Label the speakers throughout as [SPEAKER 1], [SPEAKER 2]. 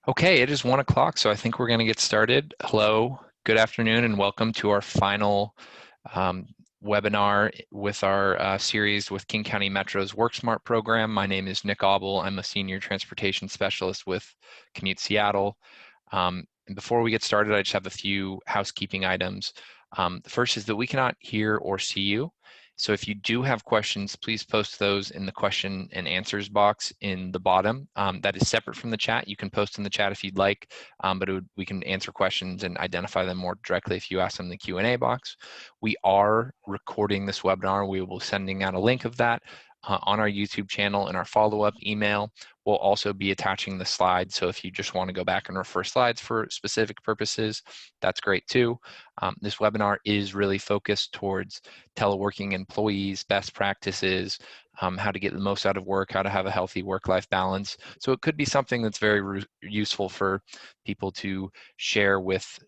[SPEAKER 1] Okay, it is 1 o'clock, so I think we're going to get started. Hello, good afternoon, and welcome to our final webinar with our series with King County Metro's WorkSmart program. My name is Nick Auble. I'm a Senior Transportation Specialist with Commute Seattle. And before we get started, I just have a few housekeeping items. The first is that we cannot hear or see you. So if you do have questions, please post those in the question and answers box in the bottom. That is separate from the chat. You can post in the chat if you'd like, but we can answer questions and identify them more directly if you ask them in the Q&A box. We are recording this webinar. We will be sending out a link of that on our YouTube channel and our follow-up email. We'll also be attaching the slides, so if you just want to go back and refer slides for specific purposes, that's great too. This webinar is really focused towards teleworking employees, best practices, how to get the most out of work, how to have a healthy work-life balance. So it could be something that's very useful for people to share with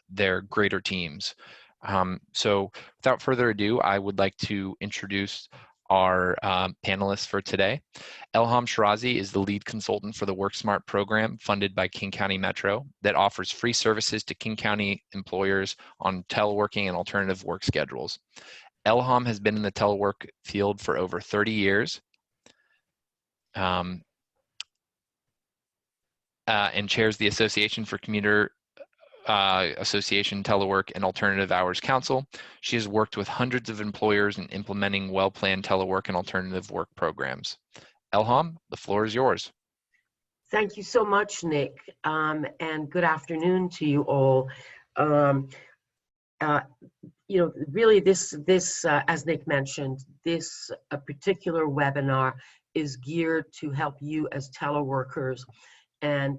[SPEAKER 1] their greater teams. So without further ado, I would like to introduce our panelists for today. Elham Shirazi is the lead consultant for the WorkSmart program funded by King County Metro that offers free services to King County employers on teleworking and alternative work schedules. Elham has been in the telework field for over 30 years and chairs the Association for Commuter Association Telework and Alternative Hours Council. She has worked with hundreds of employers in implementing well-planned telework and alternative work programs. Elham, the floor is yours.
[SPEAKER 2] Thank you so much, Nick, and good afternoon to you all. Really, this as Nick mentioned, this particular webinar is geared to help you as teleworkers. And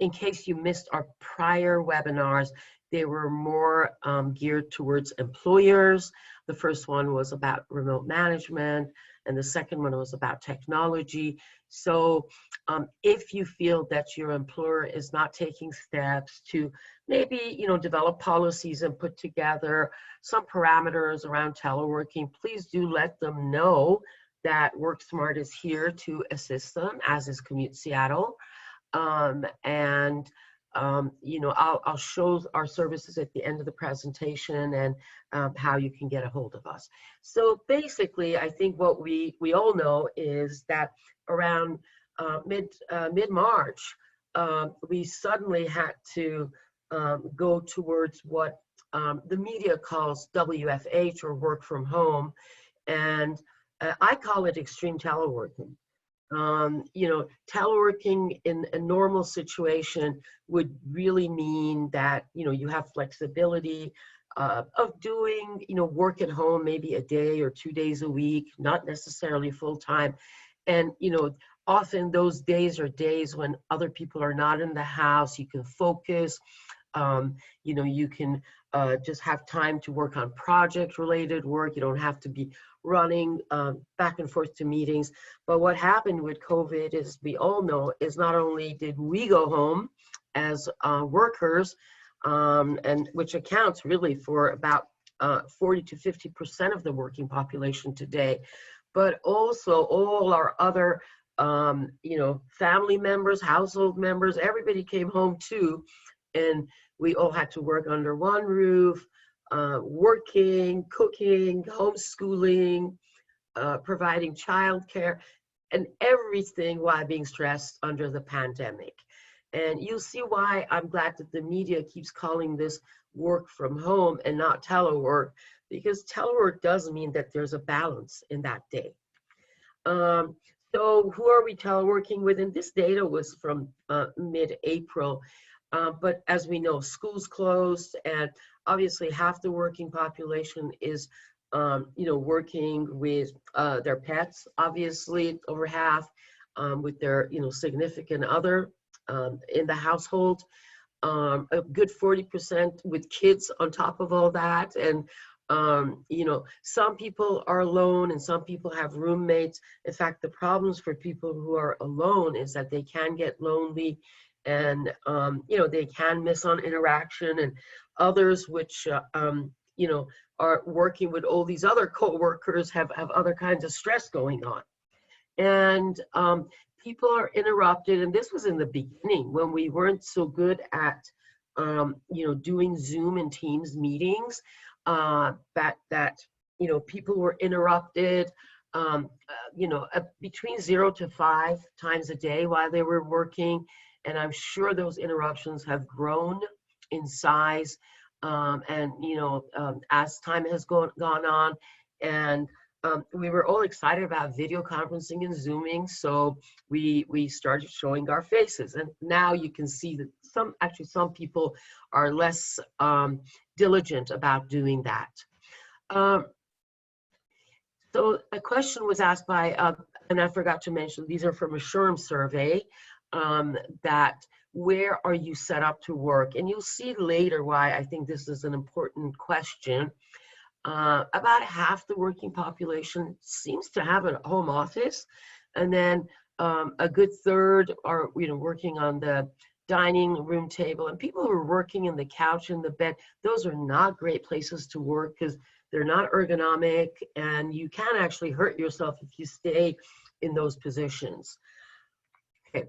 [SPEAKER 2] in case you missed our prior webinars, they were more geared towards employers. The first one was about remote management, and the second one was about technology. So if you feel that your employer is not taking steps to maybe develop policies and put together some parameters around teleworking, please do let them know that WorkSmart is here to assist them, as is Commute Seattle. I'll show our services at the end of the presentation and how you can get a hold of us. So basically, I think what we all know is that around mid-March, we suddenly had to go towards what the media calls WFH, or work from home, and I call it extreme teleworking. Teleworking in a normal situation would really mean that, you have flexibility of doing, work at home, maybe a day or 2 days a week, not necessarily full time. And, often those days are days when other people are not in the house. You can focus, you can just have time to work on project-related work. You don't have to be running back and forth to meetings. But what happened with COVID, as we all know, is not only did we go home as workers, and which accounts really for about 40 to 50% of the working population today, but also all our other family members, household members, everybody came home too, and we all had to work under one roof, working, cooking, homeschooling, providing childcare, and everything while being stressed under the pandemic. And you'll see why I'm glad that the media keeps calling this work from home and not telework, because telework does mean that there's a balance in that day. So who are we teleworking with? And this data was from mid-April. But as we know, schools closed, and obviously half the working population is, working with their pets, obviously over half, with their, significant other in the household, a good 40% with kids on top of all that. And, some people are alone and some people have roommates. In fact, the problems for people who are alone is that they can get lonely, and they can miss on interaction, and others which are working with all these other co-workers have other kinds of stress going on. And people are interrupted, and this was in the beginning when we weren't so good at, doing Zoom and Teams meetings, that people were interrupted, between 0 to 5 times a day while they were working. And I'm sure those interruptions have grown in size, as time has gone on. And we were all excited about video conferencing and Zooming, so we started showing our faces. And now you can see that some people are less diligent about doing that. So a question was asked by, and I forgot to mention, these are from a SHRM survey, that where are you set up to work? And you'll see later why I think this is an important question. About half the working population seems to have a home office, and then a good third are working on the dining room table. And people who are working in the couch and the bed, those are not great places to work because they're not ergonomic, and you can actually hurt yourself if you stay in those positions. Okay,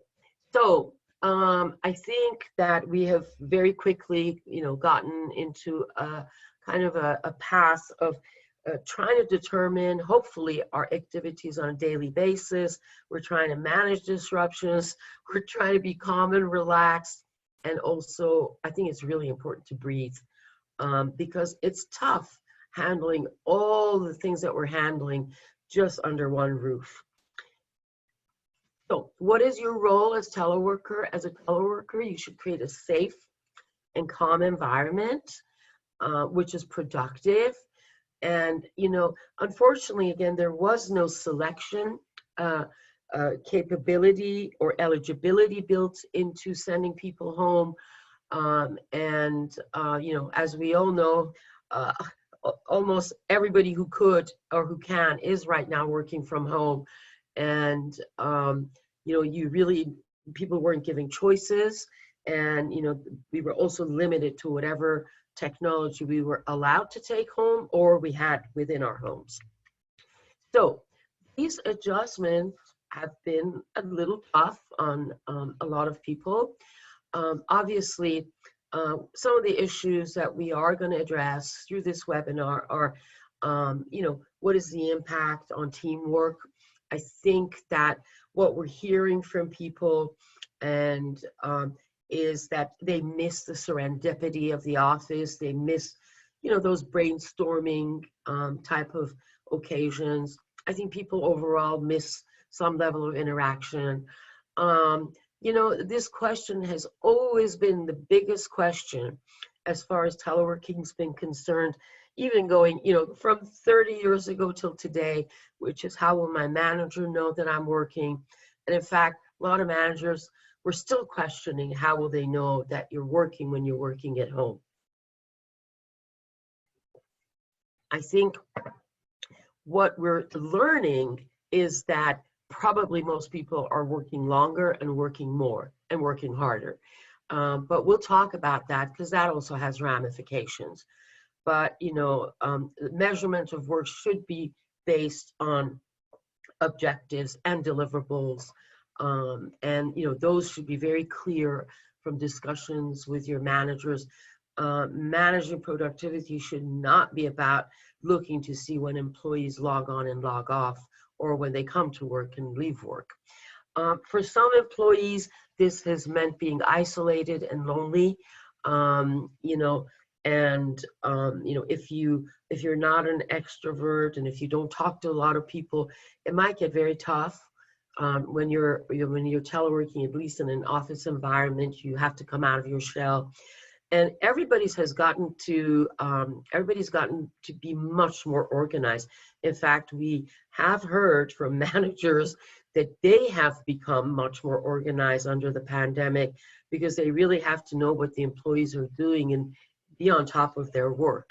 [SPEAKER 2] so I think that we have very quickly, gotten into a kind of a path of trying to determine, hopefully, our activities on a daily basis. We're trying to manage disruptions. We're trying to be calm and relaxed. And also, I think it's really important to breathe, because it's tough handling all the things that we're handling just under one roof. So what is your role as teleworker? As a teleworker, you should create a safe and calm environment, which is productive. And, unfortunately, again, there was no selection capability or eligibility built into sending people home. As we all know, almost everybody who could or who can is right now working from home. And, people weren't giving choices. And, we were also limited to whatever technology we were allowed to take home or we had within our homes. So these adjustments have been a little tough on a lot of people. Obviously, some of the issues that we are going to address through this webinar are, what is the impact on teamwork? I think that what we're hearing from people is that they miss the serendipity of the office. They miss, those brainstorming type of occasions. I think people overall miss some level of interaction. This question has always been the biggest question as far as teleworking's been concerned, even going, from 30 years ago till today, which is how will my manager know that I'm working? And in fact, a lot of managers were still questioning how will they know that you're working when you're working at home. I think what we're learning is that probably most people are working longer and working more and working harder. But we'll talk about that because that also has ramifications. But, measurement of work should be based on objectives and deliverables. Those should be very clear from discussions with your managers. Managing productivity should not be about looking to see when employees log on and log off or when they come to work and leave work. For some employees, this has meant being isolated and lonely. If you're not an extrovert and if you don't talk to a lot of people, it might get very tough. When you're teleworking, at least in an office environment, you have to come out of your shell. And everybody's gotten to be much more organized. In fact, we have heard from managers that they have become much more organized under the pandemic because they really have to know what the employees are doing and be on top of their work.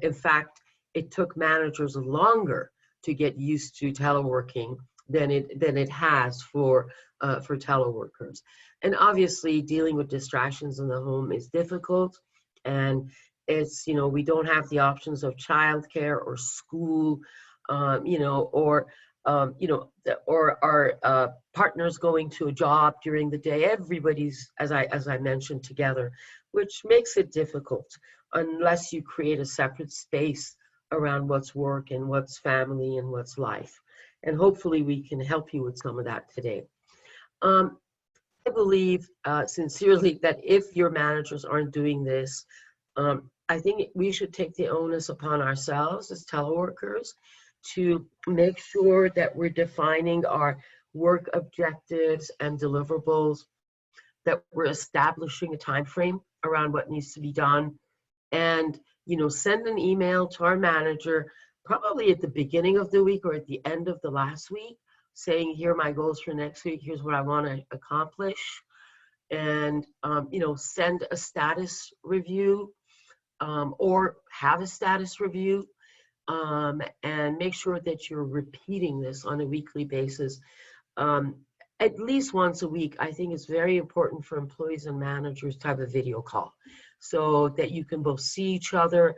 [SPEAKER 2] In fact, it took managers longer to get used to teleworking than it has for teleworkers. And obviously dealing with distractions in the home is difficult, and it's, we don't have the options of childcare or school, or or our partners going to a job during the day. Everybody's, as I mentioned, together, which makes it difficult unless you create a separate space around what's work and what's family and what's life. And hopefully we can help you with some of that today. I believe sincerely that if your managers aren't doing this, I think we should take the onus upon ourselves as teleworkers to make sure that we're defining our work objectives and deliverables, that we're establishing a time frame around what needs to be done, and send an email to our manager probably at the beginning of the week or at the end of the last week saying, here are my goals for next week, here's what I want to accomplish, and send a status review or have a status review, and make sure that you're repeating this on a weekly basis. At least once a week. I think it's very important for employees and managers to have a video call so that you can both see each other,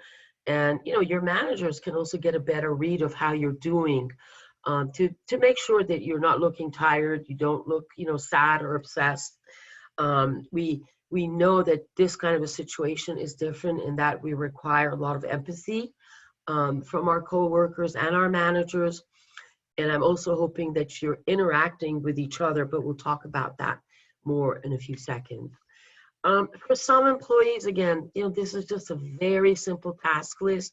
[SPEAKER 2] and your managers can also get a better read of how you're doing, to make sure that you're not looking tired, you don't look sad or obsessed. We know that this kind of a situation is different in that we require a lot of empathy from our coworkers and our managers. And I'm also hoping that you're interacting with each other, but we'll talk about that more in a few seconds. For some employees, again, this is just a very simple task list.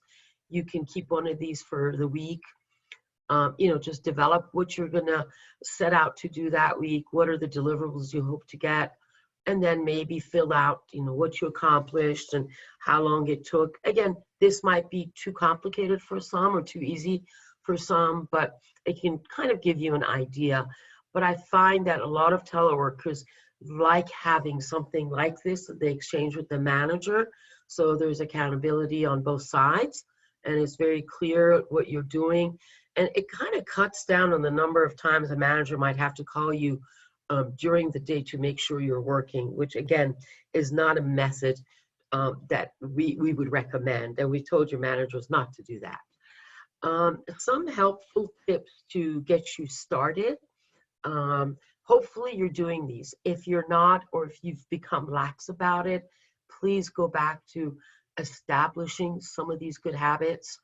[SPEAKER 2] You can keep one of these for the week. Just develop what you're gonna set out to do that week. What are the deliverables you hope to get? And then maybe fill out, what you accomplished and how long it took. Again, this might be too complicated for some or too easy for some, but it can kind of give you an idea. But I find that a lot of teleworkers like having something like this that they exchange with the manager. So there's accountability on both sides, and it's very clear what you're doing. And it kind of cuts down on the number of times a manager might have to call you during the day to make sure you're working, which again is not a method that we would recommend. And we told your managers not to do that. Some helpful tips to get you started. Hopefully you're doing these. If you're not, or if you've become lax about it, please go back to establishing some of these good habits.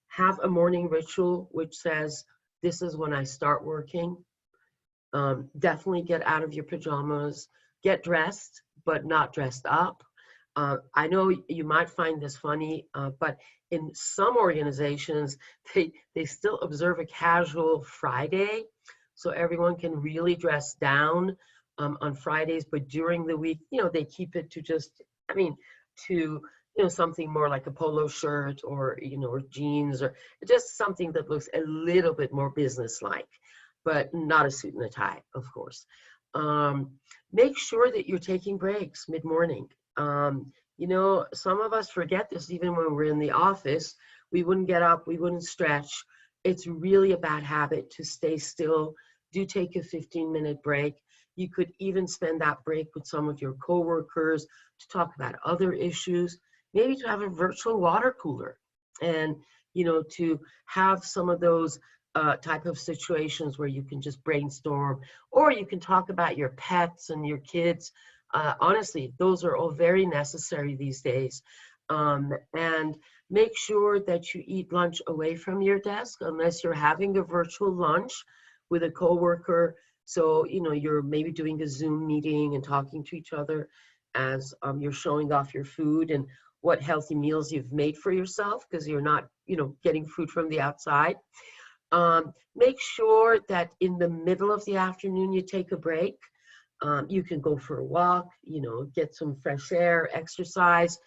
[SPEAKER 2] Have a morning ritual which says, this is when I start working. Definitely get out of your pajamas, get dressed, but not dressed up. I know you might find this funny, but in some organizations, they still observe a casual Friday. So everyone can really dress down on Fridays, but during the week, they keep it to just, to, something more like a polo shirt or, or jeans, or just something that looks a little bit more business-like, but not a suit and a tie, of course. Make sure that you're taking breaks mid-morning. Some of us forget this even when we're in the office. We wouldn't get up, we wouldn't stretch. It's really a bad habit to stay still. Do take a 15-minute break. You could even spend that break with some of your coworkers to talk about other issues, maybe to have a virtual water cooler, and to have some of those type of situations where you can just brainstorm, or you can talk about your pets and your kids. Honestly, those are all very necessary these days. And make sure that you eat lunch away from your desk unless you're having a virtual lunch with a coworker. So, you're maybe doing a Zoom meeting and talking to each other as you're showing off your food and what healthy meals you've made for yourself, because you're not, getting food from the outside. Make sure that in the middle of the afternoon, you take a break. You can go for a walk, get some fresh air, exercise.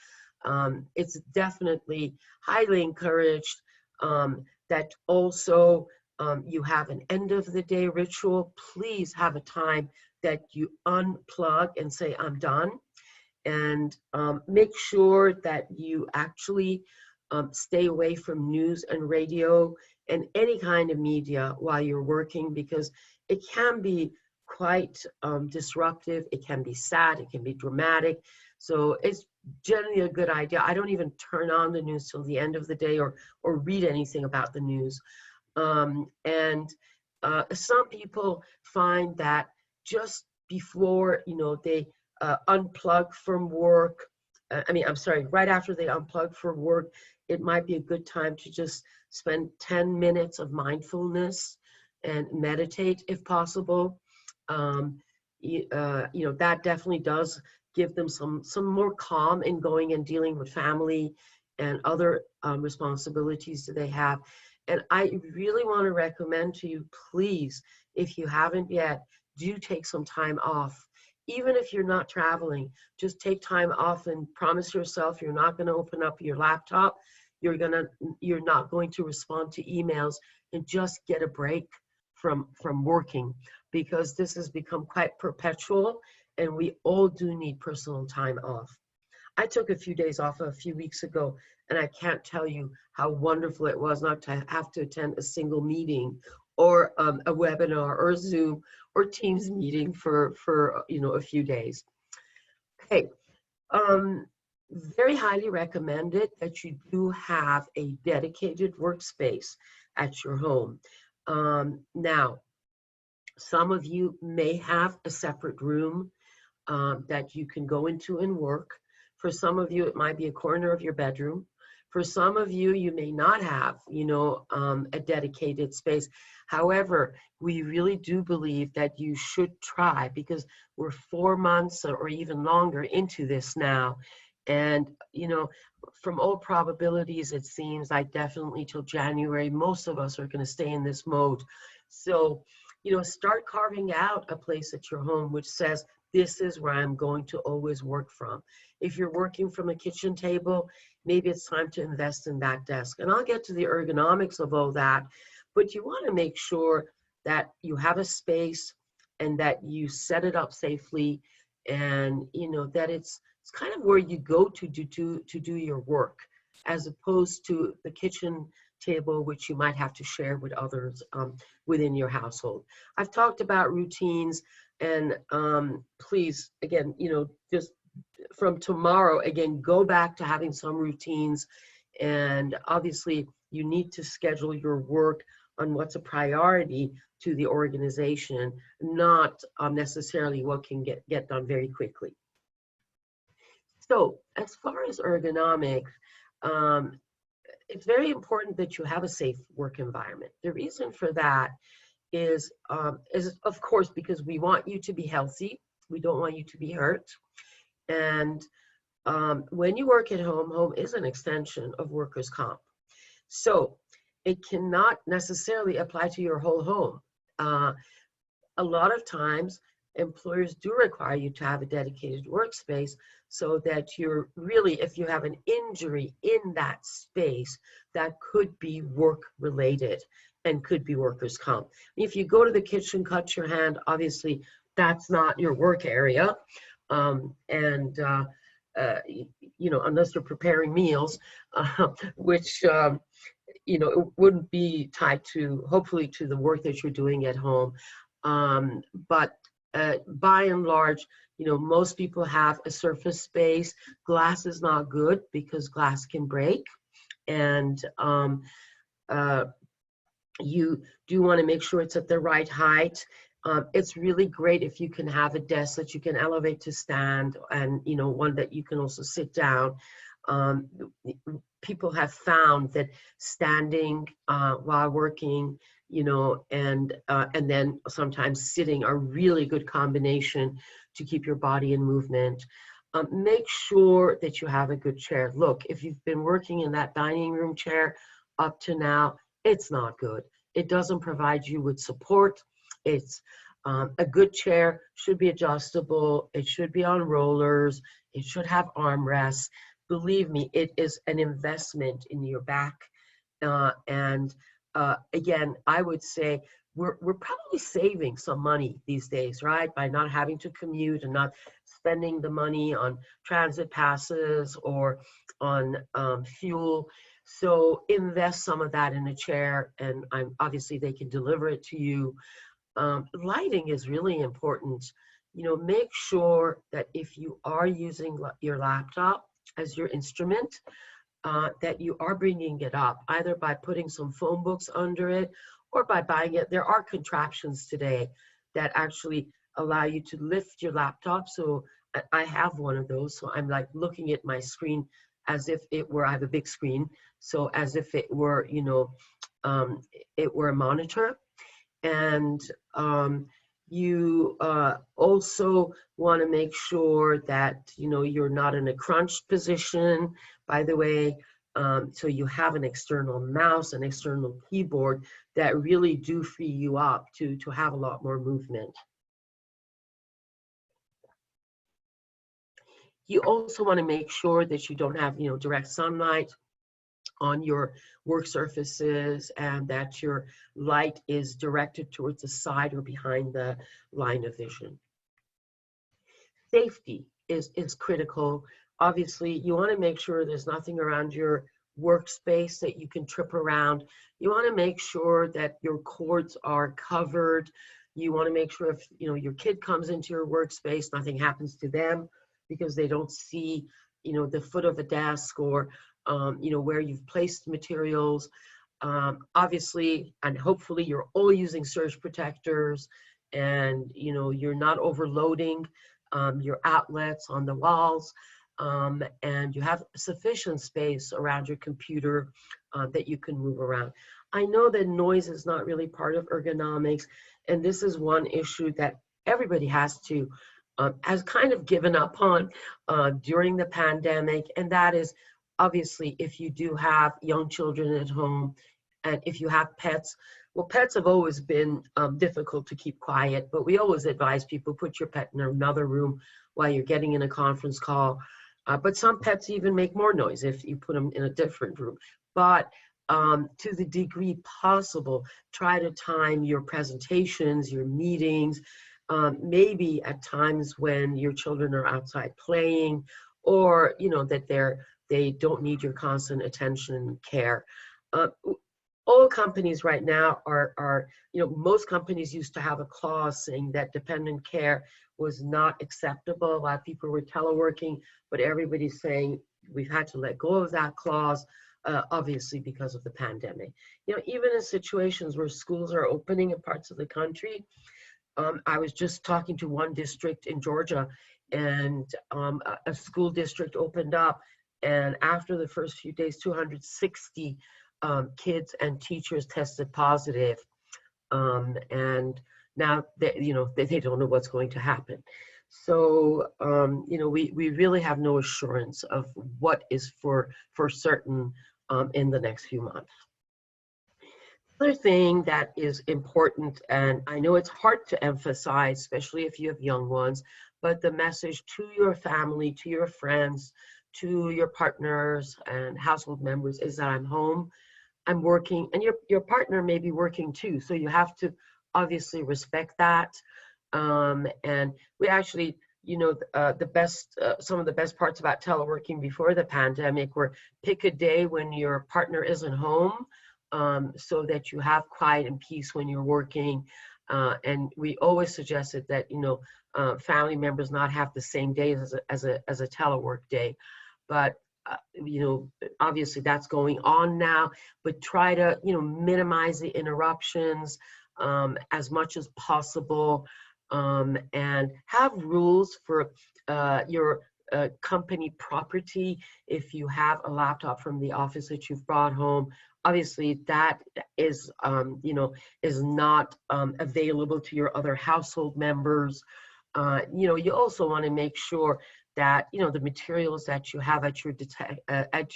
[SPEAKER 2] It's definitely highly encouraged that also you have an end of the day ritual. Please have a time that you unplug and say, I'm done. And make sure that you actually stay away from news and radio and any kind of media while you're working, because it can be quite disruptive. It can be sad, it can be dramatic. So it's generally a good idea. I don't even turn on the news till the end of the day or read anything about the news. And some people find that just before, they unplug from work, right after they unplug from work, it might be a good time to just spend 10 minutes of mindfulness and meditate if possible. That definitely does give them some more calm in going and dealing with family and other responsibilities that they have. And I really want to recommend to you, please, if you haven't yet, do take some time off. Even if you're not traveling, just take time off and promise yourself you're not going to open up your laptop. You're not going to respond to emails, and just get a break from working, because this has become quite perpetual, and we all do need personal time off. I took a few days off a few weeks ago, and I can't tell you how wonderful it was not to have to attend a single meeting or a webinar or Zoom or Teams meeting for a few days. Okay, very highly recommended that you do have a dedicated workspace at your home. Now, some of you may have a separate room that you can go into and work. For some of you, it might be a corner of your bedroom. For some of you, you may not have, a dedicated space. However, we really do believe that you should try, because we're 4 months or even longer into this now. And, from all probabilities, it seems like definitely till January, most of us are going to stay in this mode. So, start carving out a place at your home which says, this is where I'm going to always work from. If you're working from a kitchen table, maybe it's time to invest in that desk. And I'll get to the ergonomics of all that, but you want to make sure that you have a space and that you set it up safely, and that it's kind of where you go to do your work, as opposed to the kitchen table, which you might have to share with others within your household. I've talked about routines, and please, again, just from tomorrow, again, go back to having some routines. And obviously, you need to schedule your work on what's a priority to the organization, not necessarily what can get done very quickly. So as far as ergonomics, it's very important that you have a safe work environment. The reason for that is of course, because we want you to be healthy. We don't want you to be hurt. And when you work at home, home is an extension of workers' comp. So it cannot necessarily apply to your whole home. A lot of times, employers do require you to have a dedicated workspace, so that you're really, if you have an injury in that space, that could be work related and could be workers' comp. If you go to the kitchen, cut your hand, obviously that's not your work area. Unless you're preparing meals, which, it wouldn't be tied to, hopefully, to the work that you're doing at home. But by and large, most people have a surface space. Glass is not good because glass can break. And you do want to make sure it's at the right height. It's really great if you can have a desk that you can elevate to stand, and one that you can also sit down. People have found that standing while working, and then sometimes sitting are really good combination to keep your body in movement. Make sure that you have a good chair. Look, if you've been working in that dining room chair up to now, it's not good. It doesn't provide you with support. It's a good chair should be adjustable. It should be on rollers. It should have armrests. Believe me, it is an investment in your back. Again, I would say we're probably saving some money these days, right? By not having to commute and not spending the money on transit passes or on fuel. So invest some of that in a chair, and obviously they can deliver it to you. Lighting is really important. Make sure that if you are using your laptop as your instrument, that you are bringing it up, either by putting some phone books under it or by buying it. There are contraptions today that actually allow you to lift your laptop. So I have one of those. So I'm like looking at my screen as if it were, I have a big screen. So as if it were, it were a monitor. And you also want to make sure that you're not in a crunched position, by the way. So you have an external mouse, an external keyboard that really do free you up to have a lot more movement. You also want to make sure that you don't have direct sunlight on your work surfaces, and that your light is directed towards the side or behind the line of vision. Safety is critical. Obviously, you want to make sure there's nothing around your workspace that you can trip around. You want to make sure that your cords are covered. You want to make sure if your kid comes into your workspace, nothing happens to them because they don't see the foot of a desk or where you've placed materials. Obviously, and hopefully you're all using surge protectors, and you're not overloading your outlets on the walls, and you have sufficient space around your computer that you can move around. I know that noise is not really part of ergonomics, and this is one issue that everybody has kind of given up on during the pandemic, and that is obviously if you do have young children at home, and if you have pets. Well, pets have always been difficult to keep quiet, but we always advise people put your pet in another room while you're getting in a conference call. But some pets even make more noise if you put them in a different room. But to the degree possible, try to time your presentations, your meetings, maybe at times when your children are outside playing, or that they don't need your constant attention and care. All companies right now are most companies used to have a clause saying that dependent care was not acceptable. A lot of people were teleworking, but everybody's saying we've had to let go of that clause, obviously because of the pandemic. Even in situations where schools are opening in parts of the country, I was just talking to one district in Georgia, and a school district opened up, and after the first few days, 260 kids and teachers tested positive, and now they don't know what's going to happen. So we really have no assurance of what is for certain in the next few months. Other thing that is important, and I know it's hard to emphasize, especially if you have young ones, but the message to your family, to your friends, to your partners and household members is that I'm home, I'm working, and your partner may be working too. So you have to obviously respect that. And we actually, some of the best parts about teleworking before the pandemic were pick a day when your partner isn't home, so that you have quiet and peace when you're working. And we always suggested that, family members not have the same day as a telework day. But obviously that's going on now, but try to, minimize the interruptions as much as possible, and have rules for your company property. If you have a laptop from the office that you've brought home, obviously that is, is not available to your other household members. You also want to make sure that the materials that you have at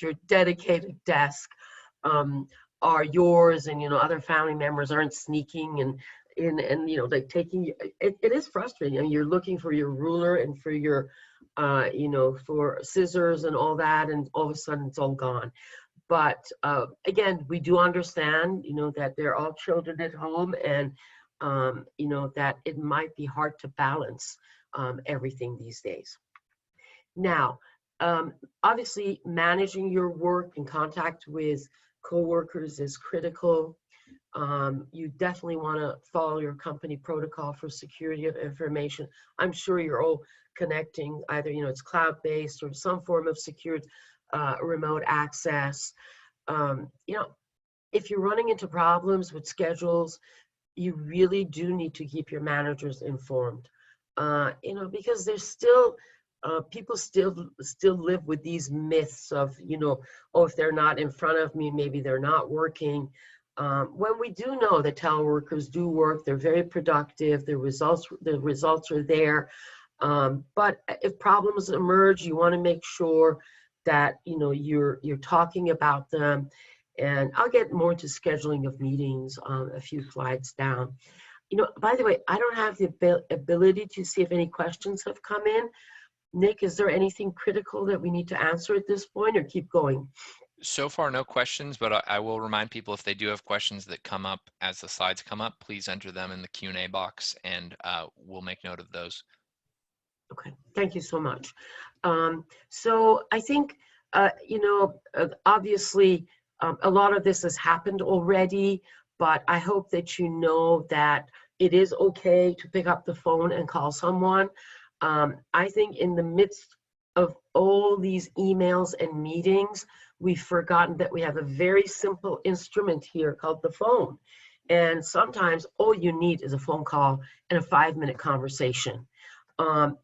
[SPEAKER 2] your dedicated desk are yours, and other family members aren't sneaking and like taking it is frustrating. I mean, you're looking for your ruler and for your for scissors and all that, and all of a sudden it's all gone. But again, we do understand that they're all children at home, and that it might be hard to balance everything these days. Now, obviously, managing your work in contact with coworkers is critical. You definitely want to follow your company protocol for security of information. I'm sure you're all connecting either, it's cloud-based or some form of secured remote access. if you're running into problems with schedules, you really do need to keep your managers informed. Because there's still people still live with these myths of, oh, if they're not in front of me, maybe they're not working. When we do know that teleworkers do work, they're very productive, the results are there. But if problems emerge, you want to make sure that you're talking about them. And I'll get more into scheduling of meetings a few slides down. By the way, I don't have the ability to see if any questions have come in. Nick, is there anything critical that we need to answer at this point, or keep going?
[SPEAKER 1] So far, no questions, but I will remind people if they do have questions that come up as the slides come up, please enter them in the Q&A box, and we'll make note of those.
[SPEAKER 2] Okay, thank you so much. So I think, obviously, a lot of this has happened already, but I hope that you know that it is okay to pick up the phone and call someone. I think in the midst of all these emails and meetings, we've forgotten that we have a very simple instrument here called the phone. And sometimes all you need is a phone call and a 5-minute conversation.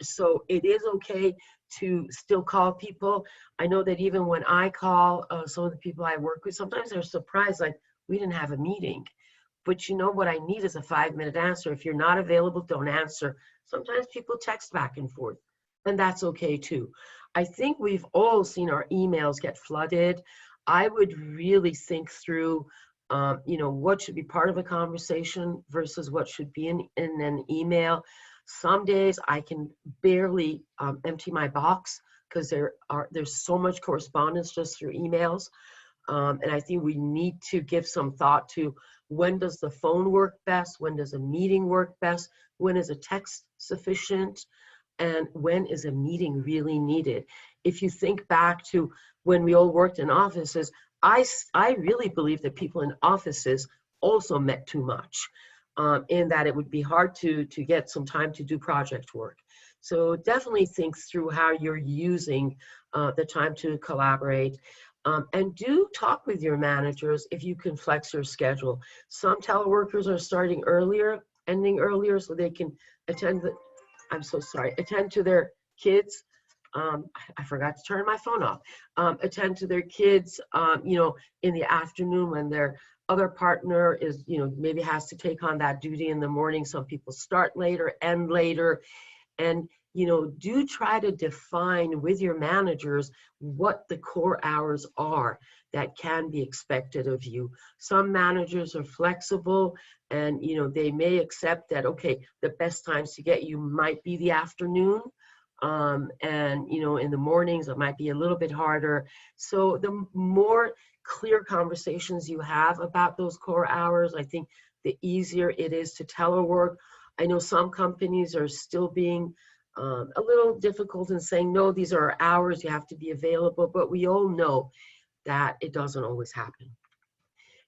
[SPEAKER 2] So it is okay to still call people. I know that even when I call some of the people I work with, sometimes they're surprised, like, we didn't have a meeting. But what I need is a 5-minute answer. If you're not available, don't answer. Sometimes people text back and forth, and that's okay too. I think we've all seen our emails get flooded. I would really think through, what should be part of a conversation versus what should be in an email. Some days I can barely empty my box because there's so much correspondence just through emails. And I think we need to give some thought to, when does the phone work best? When does a meeting work best? When is a text sufficient? And when is a meeting really needed? If you think back to when we all worked in offices, I really believe that people in offices also met too much, in that it would be hard to get some time to do project work. So definitely think through how you're using the time to collaborate. And do talk with your managers if you can flex your schedule. Some teleworkers are starting earlier, ending earlier, so they can attend to their kids. I forgot to turn my phone off. Attend to their kids, in the afternoon when their other partner is, maybe has to take on that duty in the morning. Some people start later, end later. And do try to define with your managers what the core hours are that can be expected of you. Some managers are flexible, and they may accept that, okay, the best times to get you might be the afternoon, and in the mornings it might be a little bit harder. So the more clear conversations you have about those core hours, I think the easier it is to telework. I know some companies are still being a little difficult in saying, no, these are our hours, you have to be available, but we all know that it doesn't always happen.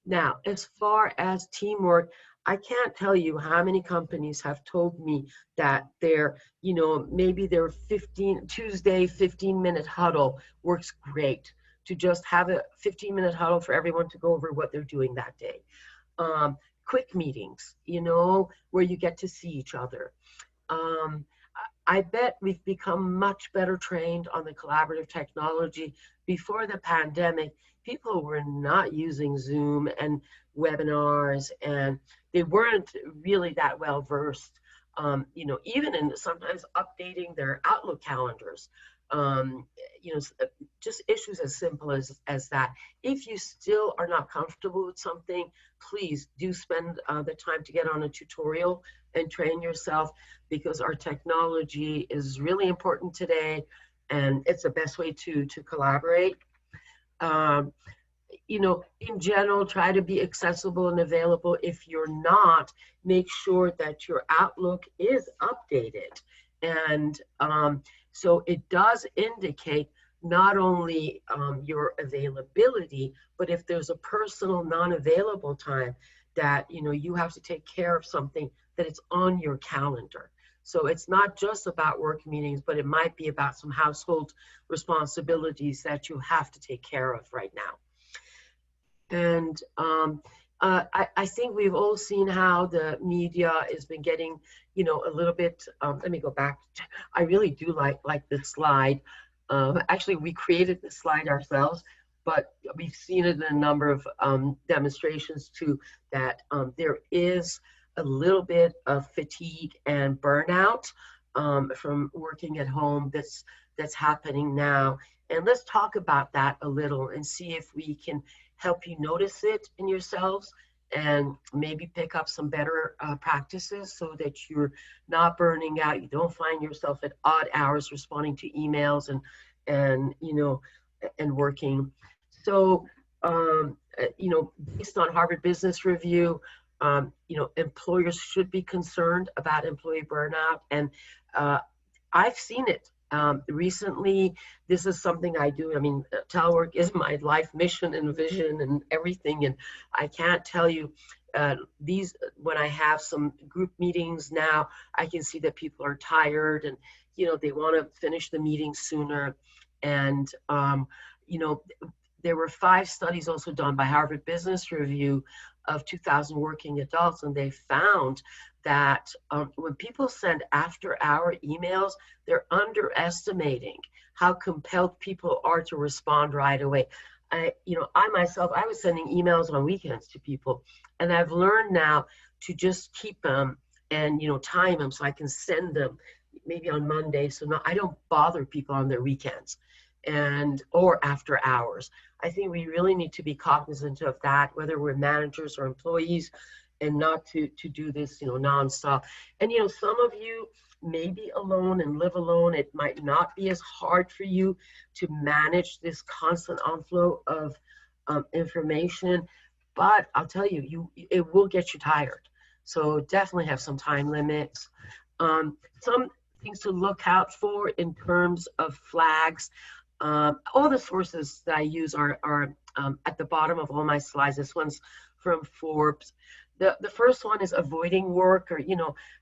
[SPEAKER 2] Now, as far as teamwork, I can't tell you how many companies have told me that maybe their Tuesday 15-minute huddle works great, to just have a 15-minute huddle for everyone to go over what they're doing that day. Quick meetings, where you get to see each other. I bet we've become much better trained on the collaborative technology. Before the pandemic, people were not using Zoom and webinars, and they weren't really that well versed, even in sometimes updating their Outlook calendars. Just issues as simple as that. If you still are not comfortable with something, please do spend the time to get on a tutorial and train yourself, because our technology is really important today, and it's the best way to collaborate. In general, try to be accessible and available. If you're not, make sure that your Outlook is updated. And so it does indicate not only your availability, but if there's a personal non-available time that you have to take care of something, that it's on your calendar. So it's not just about work meetings, but it might be about some household responsibilities that you have to take care of right now. And I think we've all seen how the media has been getting, a little bit. Let me go back. I really do like this slide. Actually, we created this slide ourselves, but we've seen it in a number of demonstrations too. That there is a little bit of fatigue and burnout from working at home. That's happening now. And let's talk about that a little and see if we can help you notice it in yourselves and maybe pick up some better practices so that you're not burning out. You don't find yourself at odd hours responding to emails and and working. So based on Harvard Business Review, employers should be concerned about employee burnout, and I've seen it recently. This is something I do. I mean, telework is my life mission and vision and everything. And I can't tell you these, when I have some group meetings now, I can see that people are tired and, they want to finish the meeting sooner. And, you know, there were 5 studies also done by Harvard Business Review of 2,000 working adults, and they found that when people send after-hour emails, they're underestimating how compelled people are to respond right away. I myself, I was sending emails on weekends to people, and I've learned now to just keep them and time them so I can send them maybe on Monday, so no, I don't bother people on their weekends or after hours. I think we really need to be cognizant of that, whether we're managers or employees, and not to do this, nonstop. And some of you may be alone and live alone. It might not be as hard for you to manage this constant onflow of information, but I'll tell you, it will get you tired. So definitely have some time limits. Some things to look out for in terms of flags. All the sources that I use are at the bottom of all my slides. This one's from Forbes. The first one is avoiding work, or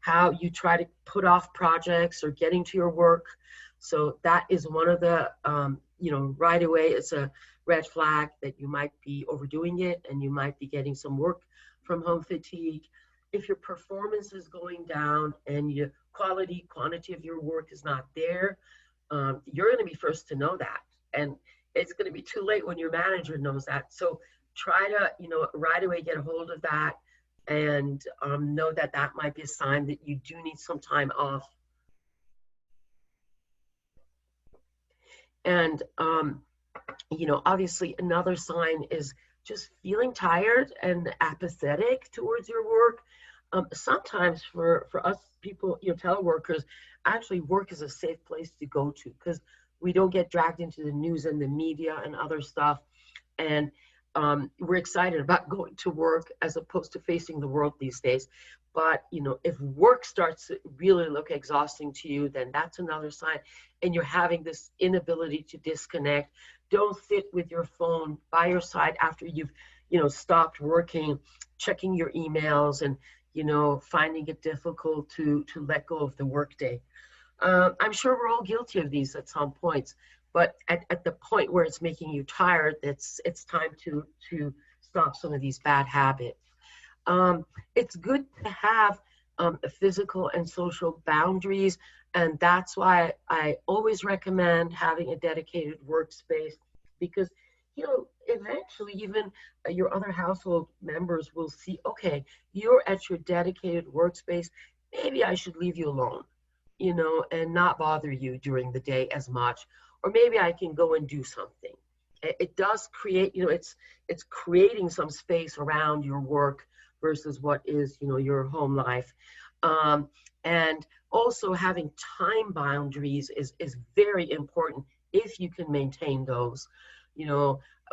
[SPEAKER 2] how you try to put off projects or getting to your work. So that is one of the right away it's a red flag that you might be overdoing it and you might be getting some work from home fatigue. If your performance is going down and your quantity of your work is not there, you're going to be first to know that, and it's going to be too late when your manager knows that. So try to right away get a hold of that and know that that might be a sign that you do need some time off. And obviously another sign is just feeling tired and apathetic towards your work. Sometimes for us people, teleworkers, actually work is a safe place to go to because we don't get dragged into the news and the media and other stuff. And we're excited about going to work as opposed to facing the world these days. But if work starts to really look exhausting to you, then that's another sign. And you're having this inability to disconnect. Don't sit with your phone by your side after you've stopped working, checking your emails and finding it difficult to let go of the workday. I'm sure we're all guilty of these at some points, but at the point where it's making you tired, it's time to stop some of these bad habits. It's good to have physical and social boundaries, and that's why I always recommend having a dedicated workspace, because eventually even your other household members will see, okay, you're at your dedicated workspace, maybe I should leave you alone, and not bother you during the day as much, or maybe I can go and do something. It does create, it's creating some space around your work versus what is, your home life. And also having time boundaries is very important if you can maintain those.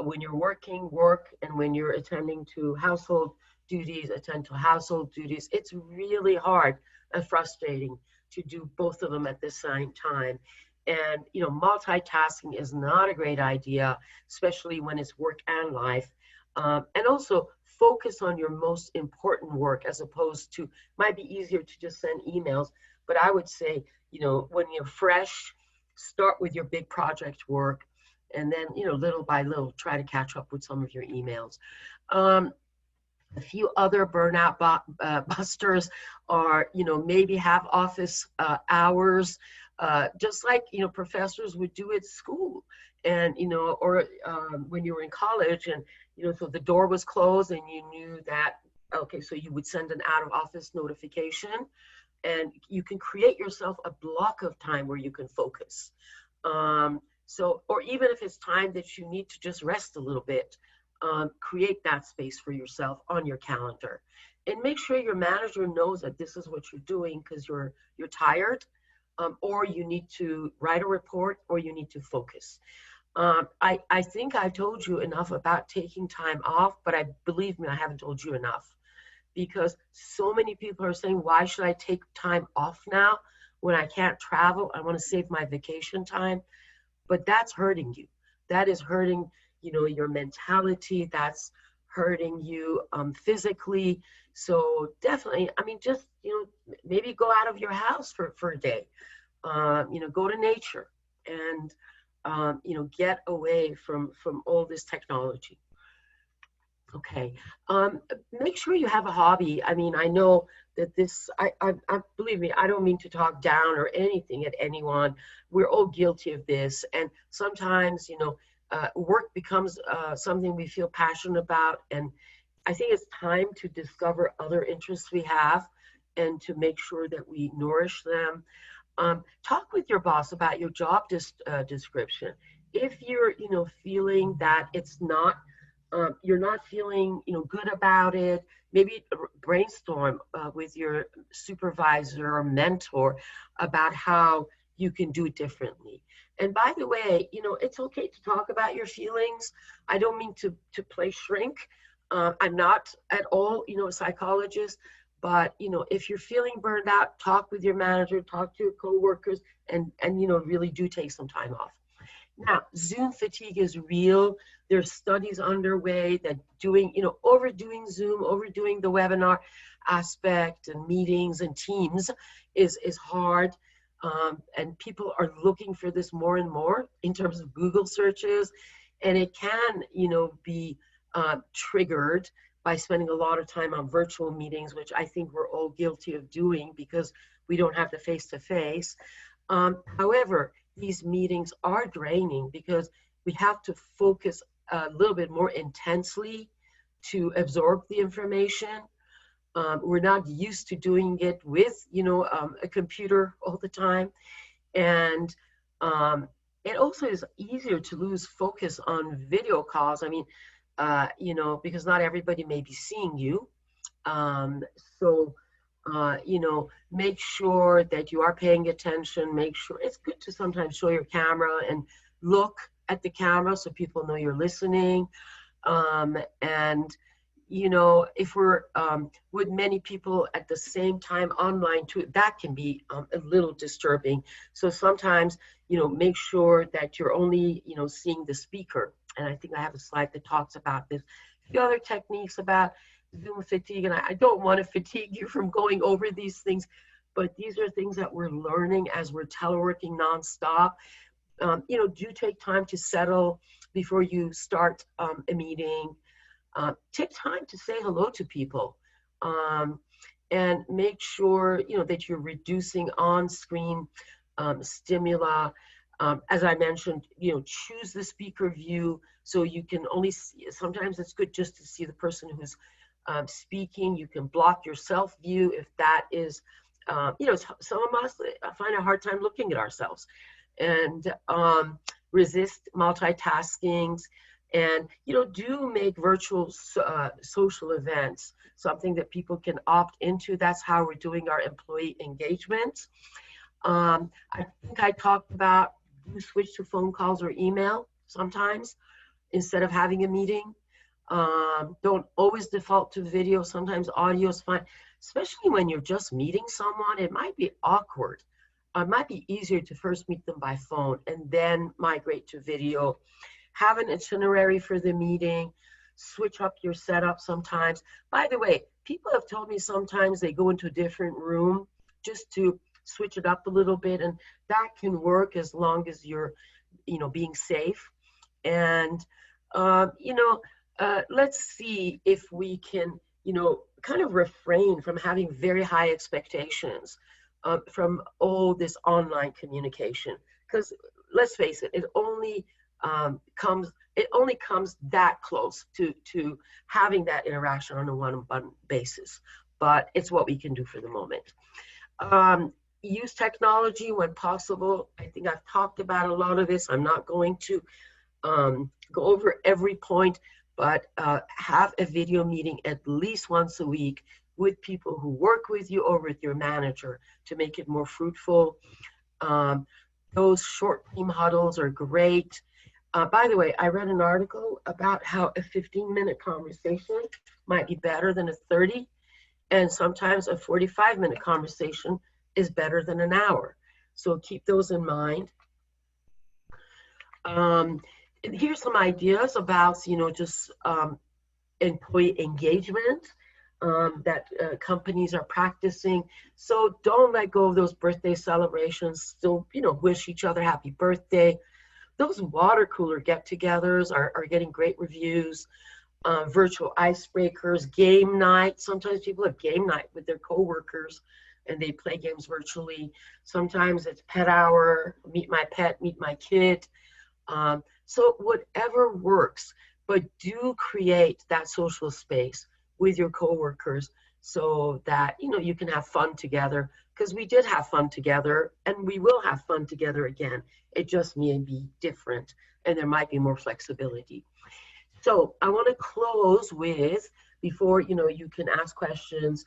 [SPEAKER 2] When you're working, work, and when you're attending to household duties, attend to household duties. It's really hard and frustrating to do both of them at the same time. And, multitasking is not a great idea, especially when it's work and life. And also focus on your most important work as opposed to, might be easier to just send emails, but I would say, when you're fresh, start with your big project work. And then, little by little, try to catch up with some of your emails. A few other burnout busters are, maybe have office hours, just like, professors would do at school. And, or when you were in college and, so the door was closed and you knew that, okay, so you would send an out of office notification and you can create yourself a block of time where you can focus. So, or even if it's time that you need to just rest a little bit, create that space for yourself on your calendar, and make sure your manager knows that this is what you're doing because you're tired, or you need to write a report, or you need to focus. I think I've told you enough about taking time off, but believe me, I haven't told you enough, because so many people are saying, why should I take time off now when I can't travel? I want to save my vacation time. But that's hurting you. That is hurting, your mentality. That's hurting you physically. So definitely, just, maybe go out of your house for a day. Go to nature and, get away from all this technology. Okay. Make sure you have a hobby. I know that this, I believe me, I don't mean to talk down or anything at anyone. We're all guilty of this. And sometimes, work becomes something we feel passionate about. And I think it's time to discover other interests we have and to make sure that we nourish them. Talk with your boss about your job description. If you're, feeling that it's not, you're not feeling, good about it, maybe brainstorm with your supervisor or mentor about how you can do it differently. And by the way, it's okay to talk about your feelings. I don't mean to play shrink. I'm not at all, a psychologist, but, if you're feeling burned out, talk with your manager, talk to your coworkers, and really do take some time off. Now, Zoom fatigue is real. There's studies underway that overdoing Zoom, overdoing the webinar aspect and meetings and Teams is hard. And people are looking for this more and more in terms of Google searches. And it can, be triggered by spending a lot of time on virtual meetings, which I think we're all guilty of doing because we don't have the face-to-face. However, these meetings are draining because we have to focus a little bit more intensely to absorb the information. We're not used to doing it with, a computer all the time. And it also is easier to lose focus on video calls. Because not everybody may be seeing you. Make sure that you are paying attention. Make sure it's good to sometimes show your camera and look at the camera so people know you're listening. If we're with many people at the same time online too, that can be a little disturbing. So sometimes, make sure that you're only, seeing the speaker. And I think I have a slide that talks about this. A few other techniques about Zoom fatigue, and I don't want to fatigue you from going over these things, but these are things that we're learning as we're teleworking nonstop. Do take time to settle before you start a meeting. Take time to say hello to people, and make sure that you're reducing on-screen stimuli. As I mentioned, choose the speaker view so you can only see. Sometimes it's good just to see the person who's speaking. You can block your self view if that is, some of us find a hard time looking at ourselves, and resist multitasking. And, do make virtual social events something that people can opt into. That's how we're doing our employee engagement. I think I talked about switch to phone calls or email sometimes instead of having a meeting. Don't always default to video. Sometimes audio is fine, especially when you're just meeting someone. It might be awkward. It might be easier to first meet them by phone and then migrate to video. Have an itinerary for the meeting. Switch up your setup sometimes. By the way, people have told me sometimes they go into a different room just to switch it up a little bit, and that can work as long as you're, being safe. And, let's see if we can, kind of refrain from having very high expectations from all this online communication. Because let's face it, it only comes that close to having that interaction on a one-on-one basis. But it's what we can do for the moment. Use technology when possible. I think I've talked about a lot of this. I'm not going to go over every point, but have a video meeting at least once a week with people who work with you or with your manager to make it more fruitful. Those short team huddles are great. By the way, I read an article about how a 15-minute conversation might be better than a 30, and sometimes a 45-minute conversation is better than an hour. So keep those in mind. Here's some ideas about, just employee engagement that companies are practicing. So don't let go of those birthday celebrations. Still, wish each other happy birthday. Those water cooler get-togethers are getting great reviews. Virtual icebreakers, game night. Sometimes people have game night with their coworkers and they play games virtually. Sometimes it's pet hour, meet my pet, meet my kid. So whatever works, but do create that social space with your coworkers so that, you can have fun together, because we did have fun together and we will have fun together again. It just may be different and there might be more flexibility. So I want to close with, before, you can ask questions,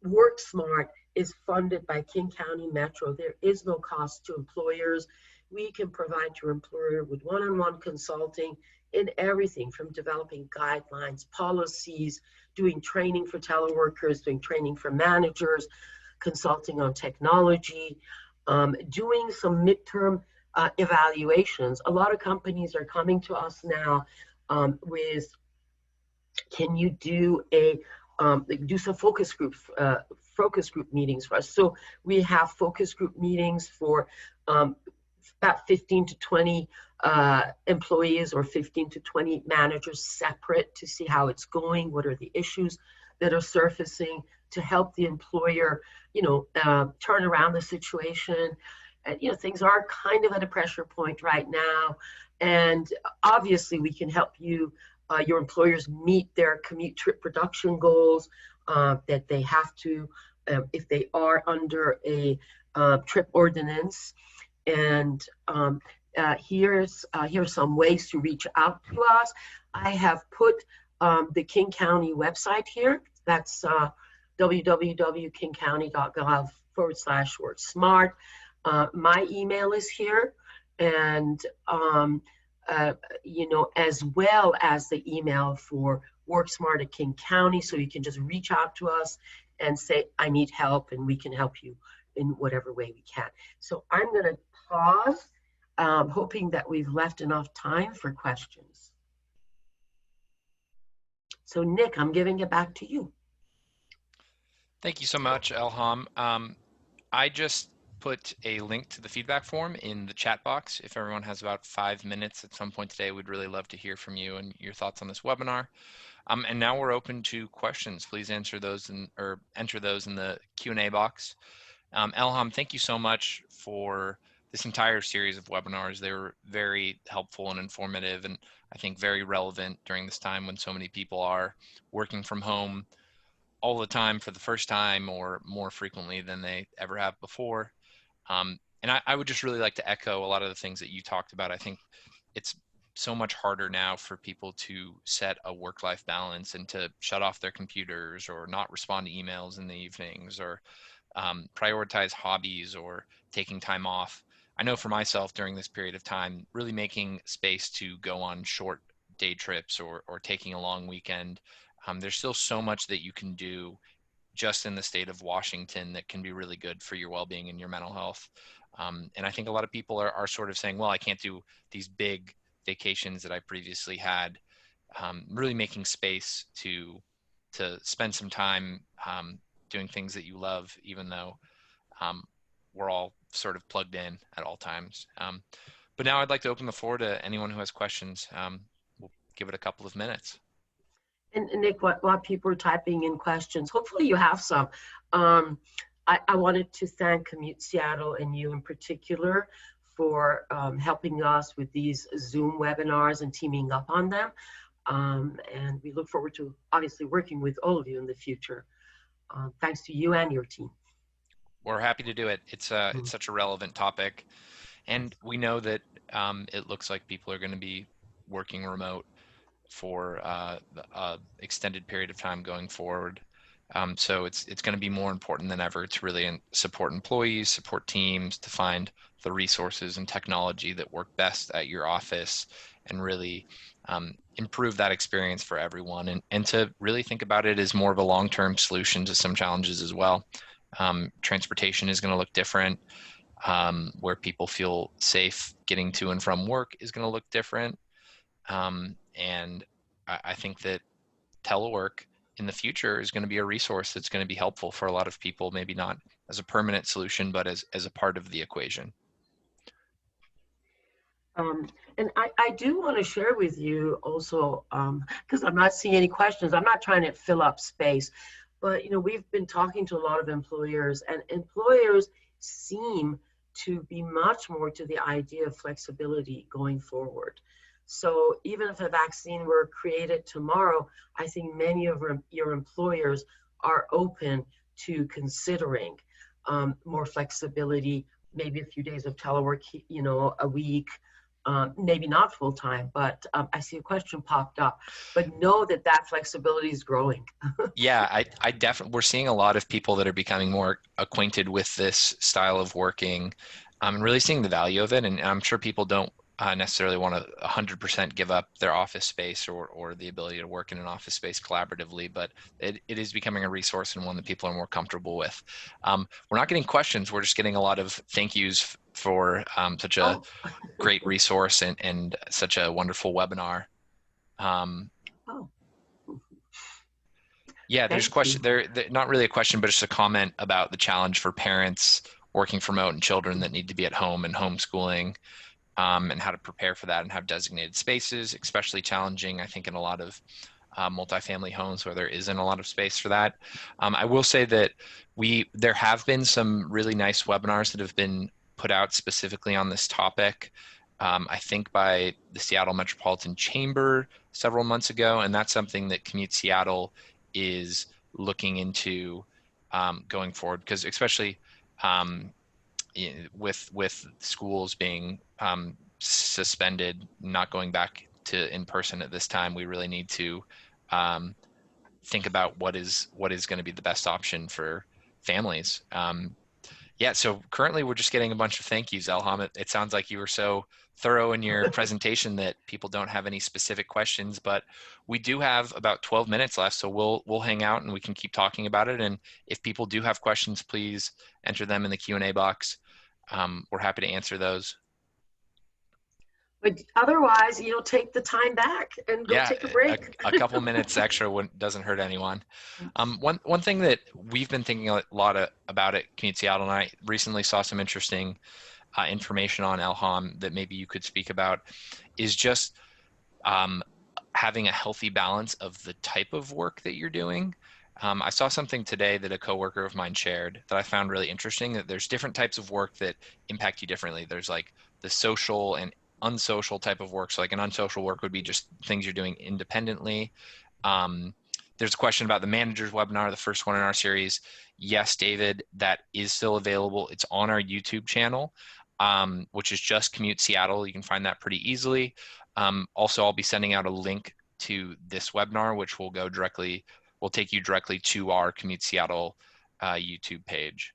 [SPEAKER 2] Work Smart is funded by King County Metro. There is no cost to employers. We can provide your employer with one-on-one consulting in everything from developing guidelines, policies, doing training for teleworkers, doing training for managers, consulting on technology, doing some midterm evaluations. A lot of companies are coming to us now with, can you do some focus group meetings for us? So we have focus group meetings for about 15 to 20 employees or 15 to 20 managers separate to see how it's going, what are the issues that are surfacing, to help the employer, turn around the situation. And, things are kind of at a pressure point right now. And obviously we can help you, your employers meet their commute trip reduction goals that they have to, if they are under a trip ordinance. And here's some ways to reach out to us. I have put the King County website here. That's www.kingcounty.gov/worksmart. My email is here, and as well as the email for WorkSmart at King County, so you can just reach out to us and say, I need help, and we can help you in whatever way we can. So I'm going to pause, hoping that we've left enough time for questions. So Nick, I'm giving it back to you.
[SPEAKER 1] Thank you so much, Elham. I just put a link to the feedback form in the chat box. If everyone has about 5 minutes at some point today, we'd really love to hear from you and your thoughts on this webinar. And now we're open to questions. Please answer those or enter those in the Q&A box. Elham, thank you so much for this entire series of webinars. They were very helpful and informative, and I think very relevant during this time when so many people are working from home all the time for the first time or more frequently than they ever have before. And I would just really like to echo a lot of the things that you talked about. I think it's so much harder now for people to set a work-life balance and to shut off their computers or not respond to emails in the evenings or prioritize hobbies or taking time off. I know for myself during this period of time, really making space to go on short day trips or taking a long weekend. There's still so much that you can do just in the state of Washington that can be really good for your well-being and your mental health. And I think a lot of people are sort of saying, well, I can't do these big vacations that I previously had. Really making space to spend some time doing things that you love, even though we're all sort of plugged in at all times. But now I'd like to open the floor to anyone who has questions. We'll give it a couple of minutes.
[SPEAKER 2] And Nick, while people are typing in questions, hopefully you have some. I wanted to thank Commute Seattle and you in particular for helping us with these Zoom webinars and teaming up on them. And we look forward to obviously working with all of you in the future. Thanks to you and your team.
[SPEAKER 1] We're happy to do it. It's such a relevant topic. And we know that it looks like people are going to be working remote for extended period of time going forward. So it's going to be more important than ever to really support employees, support teams, to find the resources and technology that work best at your office, and really improve that experience for everyone, and to really think about it as more of a long-term solution to some challenges as well. Transportation is going to look different. Where people feel safe getting to and from work is going to look different. And I think that telework in the future is going to be a resource that's going to be helpful for a lot of people, maybe not as a permanent solution, but as a part of the equation.
[SPEAKER 2] And I do want to share with you also, because I'm not seeing any questions. I'm not trying to fill up space, but we've been talking to a lot of employers, and employers seem to be much more to the idea of flexibility going forward. So even if a vaccine were created tomorrow, I think many of your employers are open to considering more flexibility, maybe a few days of telework, a week, maybe not full time, but I see a question popped up, but know that flexibility is growing.
[SPEAKER 1] Yeah, I definitely, we're seeing a lot of people that are becoming more acquainted with this style of working, and really seeing the value of it. And I'm sure people don't necessarily want to 100% give up their office space or the ability to work in an office space collaboratively, but it is becoming a resource and one that people are more comfortable with. We're not getting questions, we're just getting a lot of thank yous for such a great resource and such a wonderful webinar. Yeah, there's a question there, not really a question, but just a comment about the challenge for parents working from remote and children that need to be at home and homeschooling, and how to prepare for that and have designated spaces, especially challenging, I think, in a lot of multifamily homes where there isn't a lot of space for that. I will say that there have been some really nice webinars that have been put out specifically on this topic, I think by the Seattle Metropolitan Chamber several months ago, and that's something that Commute Seattle is looking into going forward, because especially with schools being suspended, not going back to in person at this time, we really need to think about what is going to be the best option for families. Yeah, so currently we're just getting a bunch of thank yous, Elham. It sounds like you were so thorough in your presentation that people don't have any specific questions, but we do have about 12 minutes left, so we'll hang out and we can keep talking about it. And if people do have questions, please enter them in the Q&A box. We're happy to answer those.
[SPEAKER 2] But otherwise, take the time back and go take a break.
[SPEAKER 1] A couple minutes extra doesn't hurt anyone. One thing that we've been thinking a lot about at Commute Seattle, and I recently saw some interesting information on Elham that maybe you could speak about, is just having a healthy balance of the type of work that you're doing. I saw something today that a coworker of mine shared that I found really interesting, that there's different types of work that impact you differently. There's like the social and unsocial type of work. So like an unsocial work would be just things you're doing independently. There's a question about the manager's webinar, the first one in our series. Yes, David, that is still available. It's on our YouTube channel, which is just Commute Seattle. You can find that pretty easily. Also, I'll be sending out a link to this webinar, which will take you directly to our Commute Seattle YouTube page.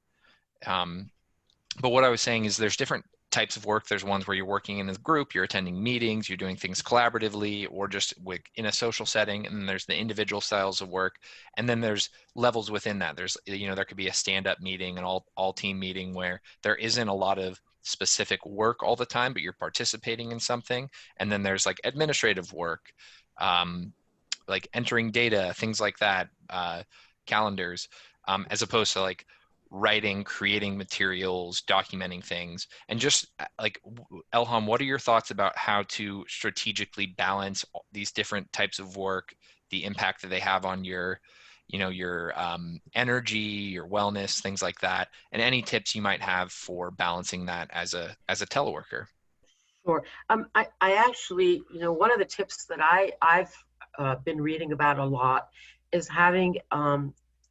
[SPEAKER 1] But what I was saying is there's different types of work. There's ones where you're working in a group, you're attending meetings, you're doing things collaboratively or just in a social setting. And then there's the individual styles of work. And then there's levels within that. There's, there could be a stand-up meeting, an all team meeting where there isn't a lot of specific work all the time, but you're participating in something. And then there's like administrative work, like entering data, things like that, calendars, as opposed to like writing, creating materials, documenting things, and just like, Elham, what are your thoughts about how to strategically balance these different types of work, the impact that they have on your, your energy, your wellness, things like that, and any tips you might have for balancing that as a teleworker?
[SPEAKER 2] Sure. I actually, one of the tips that I've been reading about a lot is having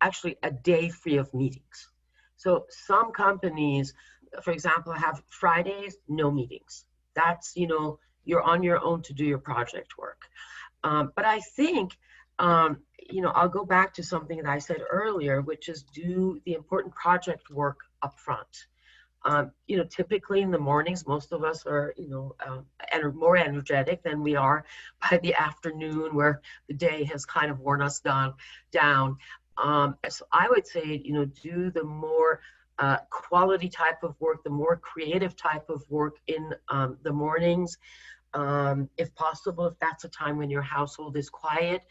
[SPEAKER 2] actually a day free of meetings. So some companies, for example, have Fridays, no meetings. That's, you're on your own to do your project work. But I think, I'll go back to something that I said earlier, which is do the important project work up front. Typically in the mornings, most of us are, more energetic than we are by the afternoon, where the day has kind of worn us down. So I would say, do the more quality type of work, the more creative type of work in the mornings, if possible, if that's a time when your household is quiet.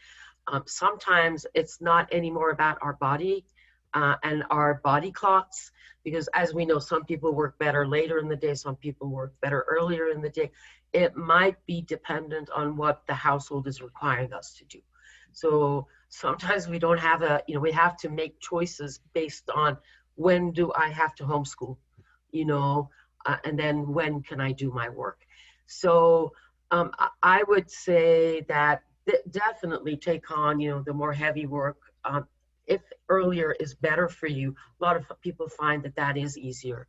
[SPEAKER 2] Sometimes it's not anymore about our body and our body clocks, because as we know, some people work better later in the day, some people work better earlier in the day. It might be dependent on what the household is requiring us to do. So sometimes we don't have we have to make choices based on when do I have to homeschool, and then when can I do my work. So I would say that definitely take on, the more heavy work. If earlier is better for you, a lot of people find that is easier.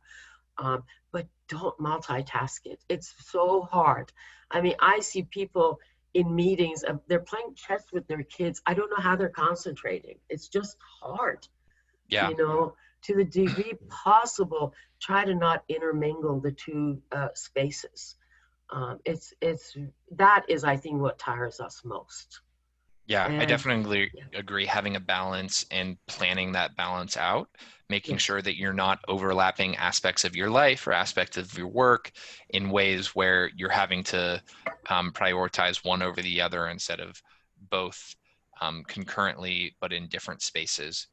[SPEAKER 2] But don't multitask it. It's so hard. I mean, I see people in meetings, they're playing chess with their kids. I don't know how they're concentrating. It's just hard.
[SPEAKER 1] Yeah.
[SPEAKER 2] To the degree possible, try to not intermingle the two spaces. That is, I think, what tires us most.
[SPEAKER 1] Yeah, I
[SPEAKER 2] And
[SPEAKER 1] definitely
[SPEAKER 2] yeah,
[SPEAKER 1] agree. Having a balance and planning that balance out, making
[SPEAKER 2] yes,
[SPEAKER 1] sure that you're not overlapping aspects of your life or aspects of your work in ways where you're having to prioritize one over the other instead of both concurrently, but in different spaces.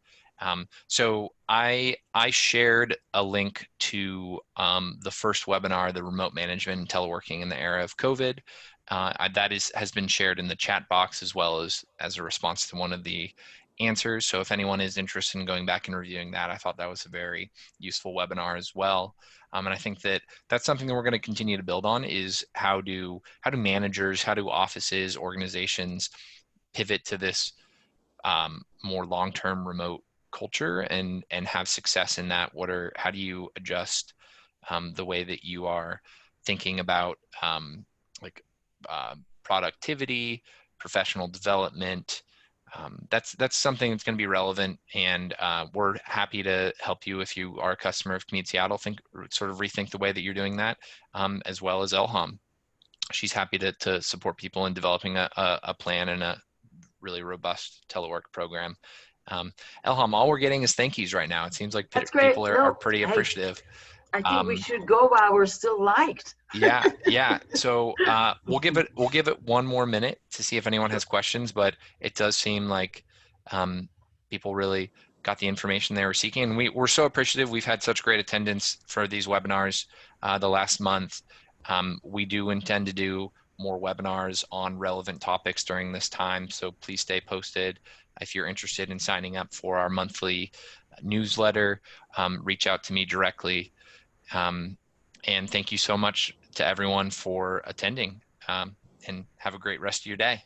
[SPEAKER 1] So I shared a link to the first webinar, the remote management and teleworking in the era of COVID. Has been shared in the chat box as well as a response to one of the answers. So if anyone is interested in going back and reviewing that, I thought that was a very useful webinar as well. And I think that that's something that we're going to continue to build on, is how do managers, how do offices, organizations pivot to this more long-term remote culture and have success in that. How do you adjust the way that you are thinking about like productivity, professional development? That's something that's going to be relevant, and we're happy to help you if you are a customer of Commute Seattle. Sort of rethink the way that you're doing that, as well as Elham. She's happy to support people in developing a plan and a really robust telework program. Elham, all we're getting is thank yous right now. It seems like
[SPEAKER 2] that's great.
[SPEAKER 1] people are
[SPEAKER 2] No,
[SPEAKER 1] pretty
[SPEAKER 2] hey,
[SPEAKER 1] appreciative.
[SPEAKER 2] I think we
[SPEAKER 1] Um,
[SPEAKER 2] should go while we're still liked.
[SPEAKER 1] yeah. So we'll give it one more minute to see if anyone
[SPEAKER 2] Sure.
[SPEAKER 1] has questions, but it does seem like people really got the information they were seeking. And we're so appreciative. We've had such great attendance for these webinars the last month. We do intend to do more webinars on relevant topics during this time, so please stay posted. If you're interested in signing up for our monthly newsletter, reach out to me directly. Um, and thank you so much to everyone for attending, and have a great rest of your day.